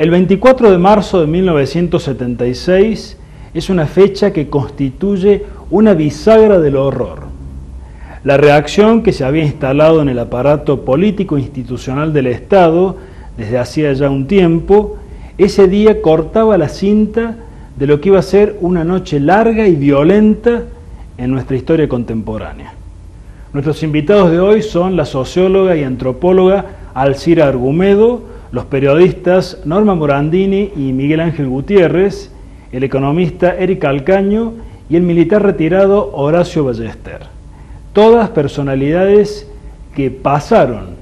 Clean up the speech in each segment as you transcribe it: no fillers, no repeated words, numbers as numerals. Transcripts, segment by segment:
El 24 de marzo de 1976 es una fecha que constituye una bisagra del horror. La reacción que se había instalado en el aparato político institucional del Estado desde hacía ya un tiempo, ese día cortaba la cinta de lo que iba a ser una noche larga y violenta en nuestra historia contemporánea. Nuestros invitados de hoy son la socióloga y antropóloga Alcira Argumedo, los periodistas Norma Morandini y Miguel Ángel Gutiérrez, el economista Eric Alcaño y el militar retirado Horacio Ballester. Todas personalidades que pasaron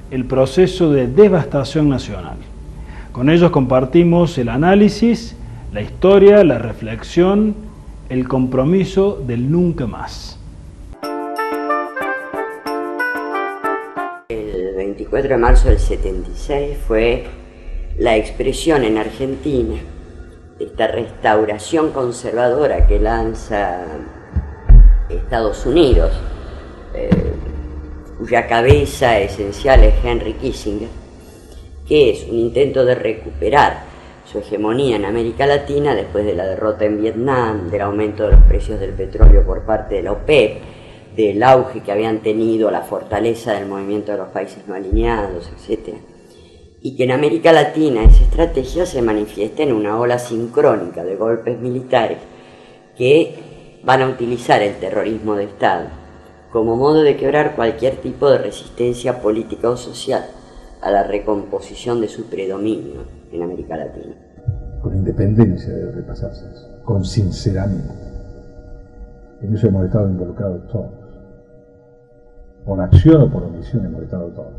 el proceso de devastación nacional. Con ellos compartimos el análisis, la historia, la reflexión, el compromiso del nunca más. El 24 de marzo del 76 fue la expresión en Argentina de esta restauración conservadora que lanza Estados Unidos, cuya cabeza esencial es Henry Kissinger, que es un intento de recuperar su hegemonía en América Latina después de la derrota en Vietnam, del aumento de los precios del petróleo por parte de la OPEP, del auge que habían tenido, la fortaleza del movimiento de los países no alineados, etc. Y que en América Latina esa estrategia se manifiesta en una ola sincrónica de golpes militares que van a utilizar el terrorismo de Estado como modo de quebrar cualquier tipo de resistencia política o social a la recomposición de su predominio en América Latina. Con independencia de repasarse eso, con sinceramiento. En eso hemos estado involucrados todos. Por acción o por omisión hemos estado todos.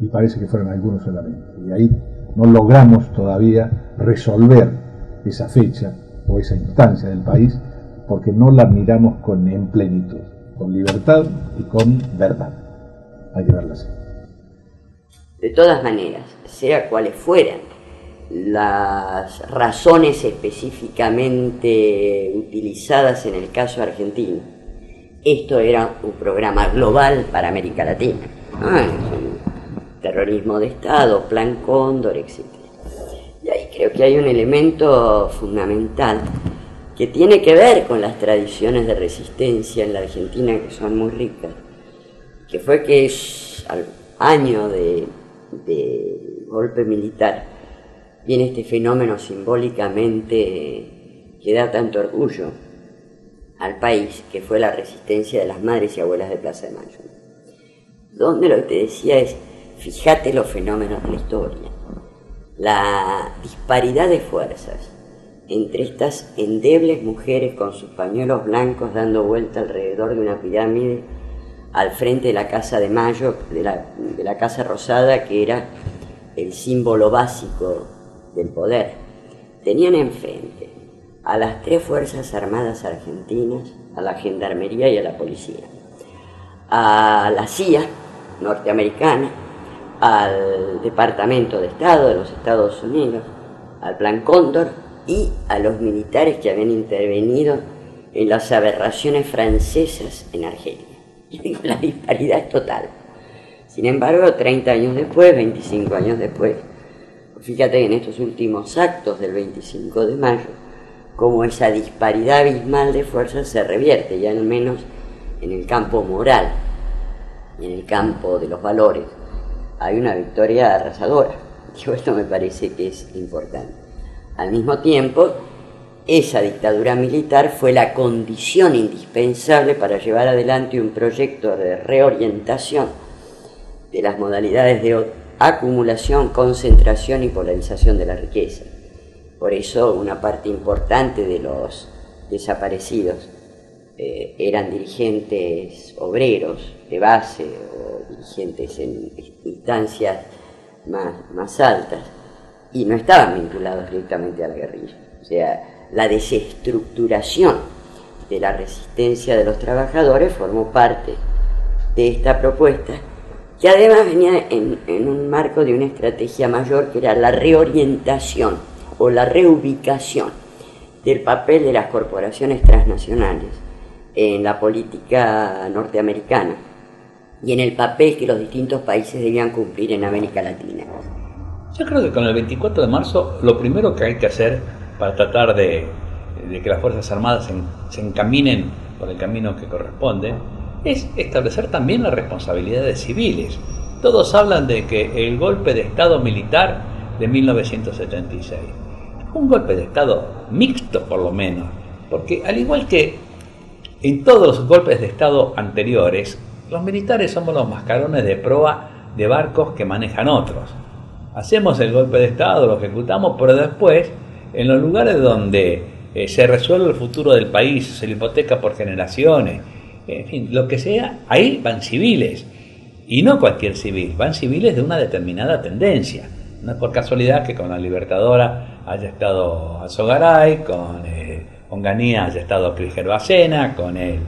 Y parece que fueron algunos solamente. Y ahí no logramos todavía resolver esa fecha o esa instancia del país porque no la miramos en plenitud, con libertad y con verdad. Hay que verla así. De todas maneras, sea cuales fueran las razones específicamente utilizadas en el caso argentino, esto era un programa global para América Latina. Terrorismo de Estado, Plan Cóndor, etc. Y ahí creo que hay un elemento fundamental que tiene que ver con las tradiciones de resistencia en la Argentina, que son muy ricas, que fue que al año de golpe militar viene este fenómeno simbólicamente que da tanto orgullo al país, que fue la resistencia de las madres y abuelas de Plaza de Mayo, donde lo que te decía es: fíjate los fenómenos de la historia, la disparidad de fuerzas entre estas endebles mujeres con sus pañuelos blancos dando vuelta alrededor de una pirámide al frente de la Casa de Mayo, de la Casa Rosada, que era el símbolo básico del poder. Tenían enfrente a las tres Fuerzas Armadas argentinas, a la Gendarmería y a la Policía, a la CIA norteamericana, al Departamento de Estado de los Estados Unidos, al Plan Cóndor y a los militares que habían intervenido en las aberraciones francesas en Argelia. La disparidad es total. Sin embargo, 30 años después, 25 años después, fíjate que en estos últimos actos del 25 de mayo, cómo esa disparidad abismal de fuerzas se revierte, ya al menos en el campo moral y en el campo de los valores. Hay una victoria arrasadora. Y esto me parece que es importante. Al mismo tiempo, esa dictadura militar fue la condición indispensable para llevar adelante un proyecto de reorientación de las modalidades de acumulación, concentración y polarización de la riqueza. Por eso una parte importante de los desaparecidos eran dirigentes obreros de base o dirigentes en instancias más altas y no estaban vinculados directamente a la guerrilla. O sea, la desestructuración de la resistencia de los trabajadores formó parte de esta propuesta, que además venía en un marco de una estrategia mayor, que era la reorientación o la reubicación del papel de las corporaciones transnacionales en la política norteamericana y en el papel que los distintos países debían cumplir en América Latina. Yo creo que con el 24 de marzo lo primero que hay que hacer para tratar de que las Fuerzas Armadas se encaminen por el camino que corresponde es establecer también las responsabilidades civiles. Todos hablan de que el golpe de Estado militar de 1976 fue un golpe de Estado mixto, por lo menos, porque al igual que en todos los golpes de Estado anteriores, los militares somos los mascarones de proa de barcos que manejan otros. Hacemos el golpe de Estado, lo ejecutamos, pero después, en los lugares donde se resuelve el futuro del país, se lo hipoteca por generaciones, en fin, lo que sea, ahí van civiles. Y no cualquier civil, van civiles de una determinada tendencia. No es por casualidad que con la Libertadora haya estado Alzogaray, con Onganía haya estado Cris Bacena, con el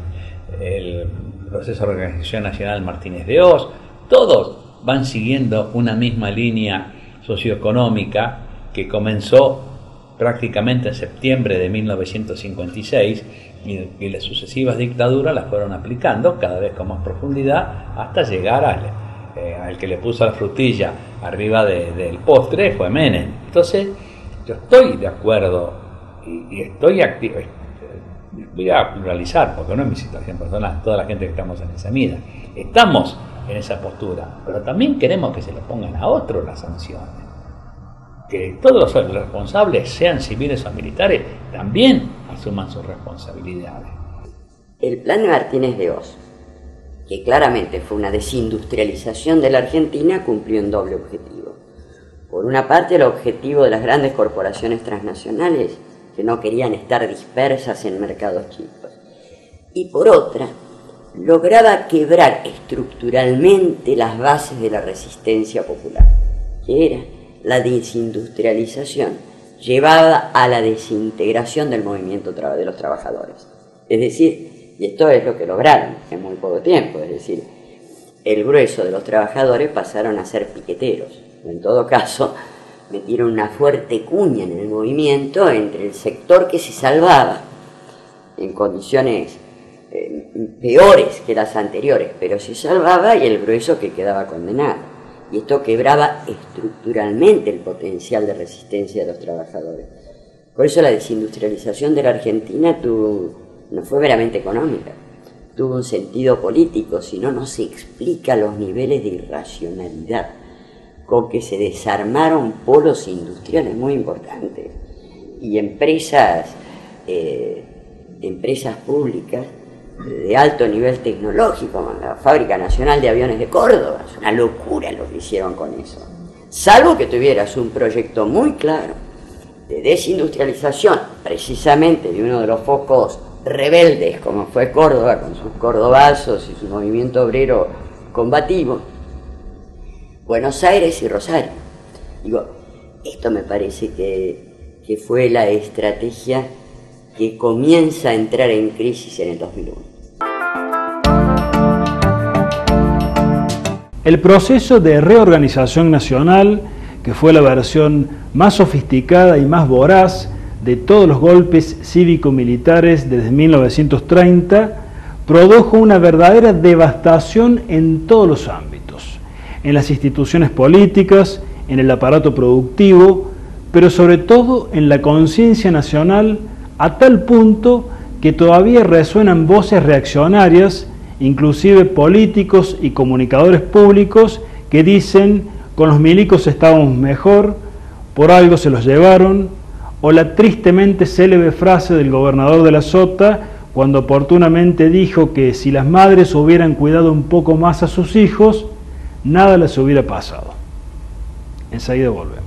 Proceso de Organización Nacional Martínez de Oz. Todos van siguiendo una misma línea socioeconómica que comenzó prácticamente en septiembre de 1956 y las sucesivas dictaduras las fueron aplicando cada vez con más profundidad hasta llegar al que le puso la frutilla arriba del postre, fue Menem. Entonces yo estoy de acuerdo y estoy activo. Voy a pluralizar porque no es mi situación personal, toda la gente que estamos en esa mira estamos en esa postura, pero también queremos que se le pongan a otros las sanciones, que todos los responsables, sean civiles o militares, también asuman sus responsabilidades. El plan de Martínez de Oz, que claramente fue una desindustrialización de la Argentina, cumplió un doble objetivo. Por una parte, el objetivo de las grandes corporaciones transnacionales, que no querían estar dispersas en mercados chicos, y por otra, lograba quebrar estructuralmente las bases de la resistencia popular, que era la desindustrialización llevada a la desintegración del movimiento de los trabajadores. Es decir, y esto es lo que lograron en muy poco tiempo, es decir, el grueso de los trabajadores pasaron a ser piqueteros. En todo caso, metieron una fuerte cuña en el movimiento entre el sector que se salvaba en condiciones peores que las anteriores, pero se salvaba, y el grueso que quedaba condenado. Y esto quebraba estructuralmente el potencial de resistencia de los trabajadores. Por eso la desindustrialización de la Argentina no fue meramente económica, tuvo un sentido político, si no, no se explica los niveles de irracionalidad con que se desarmaron polos industriales muy importantes y empresas públicas de alto nivel tecnológico, como la Fábrica Nacional de Aviones de Córdoba. Es una locura lo que hicieron con eso. Salvo que tuvieras un proyecto muy claro de desindustrialización, precisamente de uno de los focos rebeldes, como fue Córdoba, con sus cordobazos y su movimiento obrero combativo, Buenos Aires y Rosario. Digo, esto me parece que fue la estrategia que comienza a entrar en crisis en el 2001. El proceso de reorganización nacional, que fue la versión más sofisticada y más voraz de todos los golpes cívico-militares desde 1930, produjo una verdadera devastación en todos los ámbitos, en las instituciones políticas, en el aparato productivo, pero sobre todo en la conciencia nacional, a tal punto que todavía resuenan voces reaccionarias, inclusive políticos y comunicadores públicos, que dicen: con los milicos estábamos mejor, por algo se los llevaron, o la tristemente célebre frase del gobernador de la Sota, cuando oportunamente dijo que si las madres hubieran cuidado un poco más a sus hijos, nada les hubiera pasado. Enseguida volvemos.